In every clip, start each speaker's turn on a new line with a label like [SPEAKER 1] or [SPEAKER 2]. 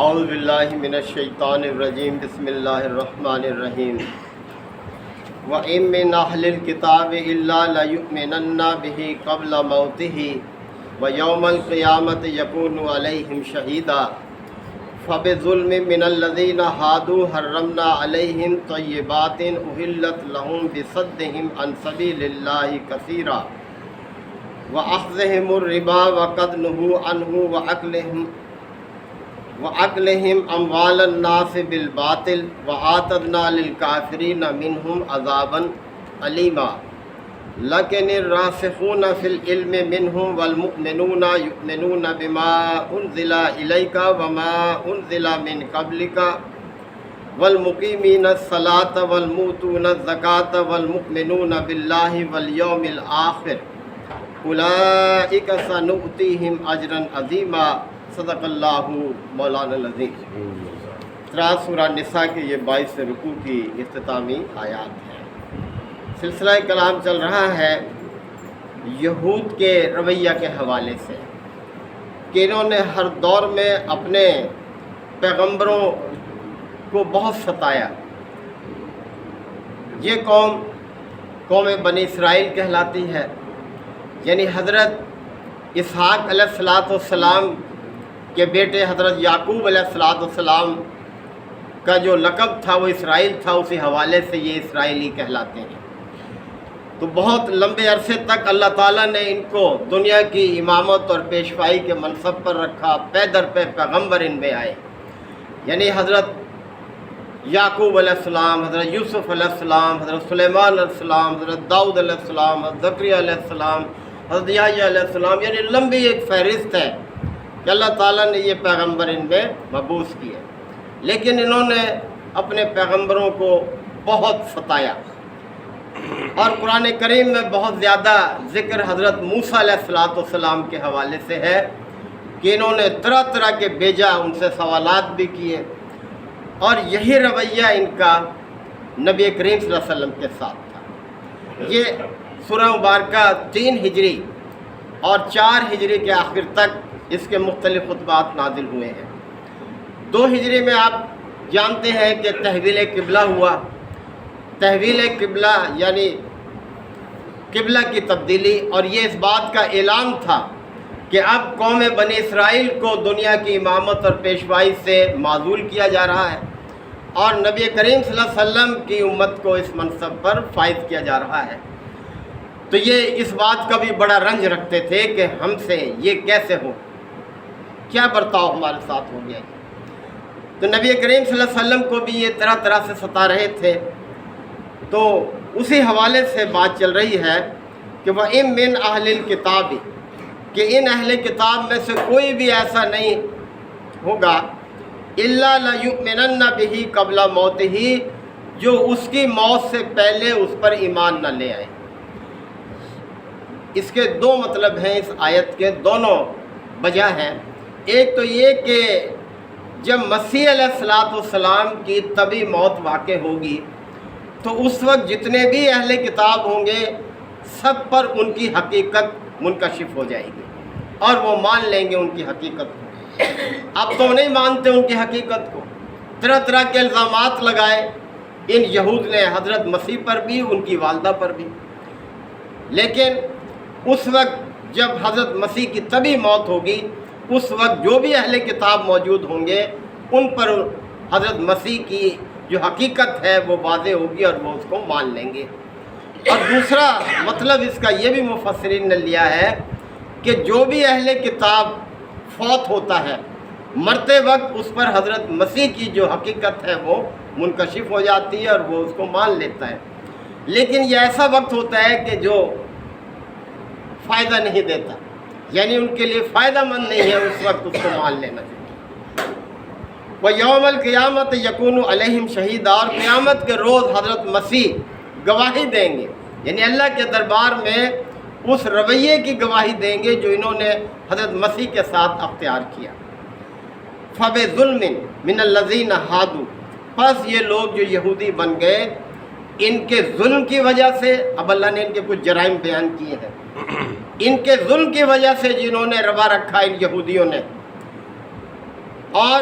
[SPEAKER 1] اعوذ باللہ من الشیطان الرجیم بسم اللہ الرحمن الرحیم وَإِن مِّنْ أَهْلِ الْكِتَابِ إِلَّا لَيُؤْمِنَنَّ بِهِ قَبْلَ مَوْتِهِ وَيَوْمَ الْقِيَامَةِ يَكُونُ عَلَيْهِمْ شَهِيدًا فَبِظُلْمٍ مِّنَ الَّذِينَ هَادُوا حَرَّمْنَا عَلَيْهِمْ طَيِّبَاتٍ أُحِلَّتْ لَهُمْ بِصَدِّهِمْ عَنْ سَبِيلِ اللَّهِ كَثِيرًا وَأَخْذِهِمُ الرِّبَا وَقَدْ نُهُوا عَنْهُ وَأَكْلِهِمْ أَمْوَالَ النَّاسِ بِالْبَاطِلِ وَأَعْتَدْنَا لِلْكَافِرِينَ مِنْهُمْ عَذَابًا أَلِيمًا لَكِنِ الرَّاسِخُونَ فِي الْعِلْمِ مِنْهُمْ وَالْمُؤْمِنُونَ يُؤْمِنُونَ بِمَا أُنْزِلَ إِلَيْكَ وَمَا أُنْزِلَ مِنْ قَبْلِكَ وَالْمُقِيمِينَ الصَّلَاةَ وَالْمُؤْتُونَ الزَّكَاةَ وَالْمُؤْمِنُونَ بِاللَّهِ وَالْيَوْمِ الْآخِرِ اولئک سنؤتیہم اجرا عظیما صدق اللہ مولانا العظیم۔ سورہ نساء کے یہ 22 رکوع کی اختتامی آیات ہیں۔ سلسلہ کلام چل رہا ہے یہود کے رویہ کے حوالے سے کہ انہوں نے ہر دور میں اپنے پیغمبروں کو بہت ستایا۔ یہ قوم بنی اسرائیل کہلاتی ہے، یعنی حضرت اسحاق علیہ السلام کے بیٹے حضرت یعقوب علیہ السلام کا جو لقب تھا وہ اسرائیل تھا، اسی حوالے سے یہ اسرائیلی کہلاتے ہیں۔ تو بہت لمبے عرصے تک اللہ تعالیٰ نے ان کو دنیا کی امامت اور پیشوائی کے منصب پر رکھا، پے در پہ پیغمبر ان میں آئے، یعنی حضرت یعقوب علیہ السلام، حضرت یوسف علیہ السلام، حضرت سلیمان علیہ السلام، حضرت داؤد علیہ السلام، حضرت زکریا علیہ السلام، حضرت یحییٰ علیہ السلام، یعنی لمبی ایک فہرست ہے کہ اللہ تعالیٰ نے یہ پیغمبر ان میں مبعوث کیے، لیکن انہوں نے اپنے پیغمبروں کو بہت ستایا۔ اور قرآن کریم میں بہت زیادہ ذکر حضرت موسیٰ علیہ السلام کے حوالے سے ہے کہ انہوں نے طرح طرح کے بیجا ان سے سوالات بھی کیے، اور یہی رویہ ان کا نبی کریم صلی اللہ علیہ وسلم کے ساتھ تھا۔ یہ سورہ مبارکہ 3 ہجری اور 4 ہجری کے آخر تک اس کے مختلف خطبات نازل ہوئے ہیں۔ 2 ہجری میں آپ جانتے ہیں کہ تحویل قبلہ ہوا۔ تحویل قبلہ یعنی قبلہ کی تبدیلی، اور یہ اس بات کا اعلان تھا کہ اب قوم بنی اسرائیل کو دنیا کی امامت اور پیشوائی سے معزول کیا جا رہا ہے، اور نبی کریم صلی اللہ علیہ وسلم کی امت کو اس منصب پر فائز کیا جا رہا ہے۔ تو یہ اس بات کا بھی بڑا رنج رکھتے تھے کہ ہم سے یہ کیسے ہو، کیا برتاؤ ہمارے ساتھ ہو گیا۔ تو نبی کریم صلی اللہ علیہ وسلم کو بھی یہ طرح طرح سے ستا رہے تھے۔ تو اسی حوالے سے بات چل رہی ہے کہ وَإِن مِّنْ أَهْلِ الْكِتَابِ، کہ ان اہل کتاب میں سے کوئی بھی ایسا نہیں ہوگا إِلَّا لَيُؤْمِنَنَّ بِهِ قَبْلَ مَوْتِهِ، جو اس کی موت سے پہلے اس پر ایمان نہ لے آئے۔ اس کے 2 مطلب ہیں، اس آیت کے دونوں وجہ ہیں۔ ایک تو یہ کہ جب مسیح علیہ السلام کی طبی موت واقع ہوگی تو اس وقت جتنے بھی اہل کتاب ہوں گے سب پر ان کی حقیقت منکشف ہو جائے گی، اور وہ مان لیں گے ان کی حقیقت کو۔ اب تو نہیں مانتے ان کی حقیقت کو، طرح طرح کے الزامات لگائے ان یہود نے حضرت مسیح پر بھی، ان کی والدہ پر بھی۔ لیکن اس وقت جب حضرت مسیح کی طبی موت ہوگی، اس وقت جو بھی اہل کتاب موجود ہوں گے ان پر حضرت مسیح کی جو حقیقت ہے وہ واضح ہوگی اور وہ اس کو مان لیں گے۔ اور دوسرا مطلب اس کا یہ بھی مفسرین نے لیا ہے کہ جو بھی اہل کتاب فوت ہوتا ہے، مرتے وقت اس پر حضرت مسیح کی جو حقیقت ہے وہ منکشف ہو جاتی ہے اور وہ اس کو مان لیتا ہے۔ لیکن یہ ایسا وقت ہوتا ہے کہ جو فائدہ نہیں دیتا، یعنی ان کے لیے فائدہ مند نہیں ہے، اس وقت اس کو مان لینا چاہیے۔ وَيَوْمَ الْقِيَامَةِ يَكُونُ عَلَيْهِمْ شَهِيدًا، اور قیامت کے روز حضرت مسیح گواہی دیں گے، یعنی اللہ کے دربار میں اس رویے کی گواہی دیں گے جو انہوں نے حضرت مسیح کے ساتھ اختیار کیا۔ فَبِظُلْمٍ مِّنَ الَّذِينَ هَادُوا، پس یہ لوگ جو یہودی بن گئے ان کے ظلم کی وجہ سے، اب اللہ نے ان کے کچھ جرائم بیان کیے ہیں، ان کے ظلم کی وجہ سے جنہوں نے روا رکھا ان یہودیوں نے، اور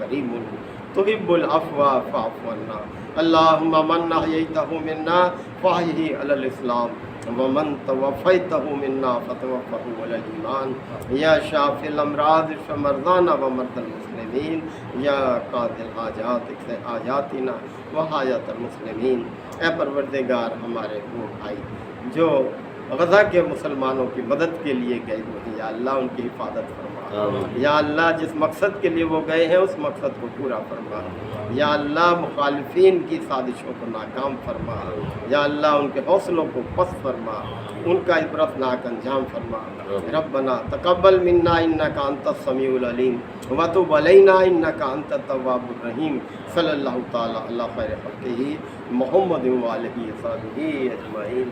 [SPEAKER 1] کریم تحب العفو فاعف عنا اللہم من احییتہ منا فاحیہ علی الاسلام ومن توفیتہ منا فتوفہ علی الایمان یا شافی الامراض اشف مرضانا ومرضى المسلمین یا قاضی الحاجات اقض حاجاتنا وحاجات المسلمین۔ اے پروردگار ہمارے وہ بھائی جو غزہ کے مسلمانوں کی مدد کے لیے گئے ہوئے ہیں، یا اللہ ان کی حفاظت فرما، یا اللہ جس مقصد کے لیے وہ گئے ہیں اس مقصد کو پورا فرما، یا اللہ مخالفین کی سازشوں کو ناکام فرما، یا اللہ ان کے حوصلوں کو پست فرما، ان کا عبرتناک انجام فرما۔ ربنا تقبل منا انک انت السمیع العلیم وتب علینا انک انت التواب الرحیم۔ صلی اللہ تعالی علی خیر خلقہ محمد و آلہ وصحبہ اجمعین۔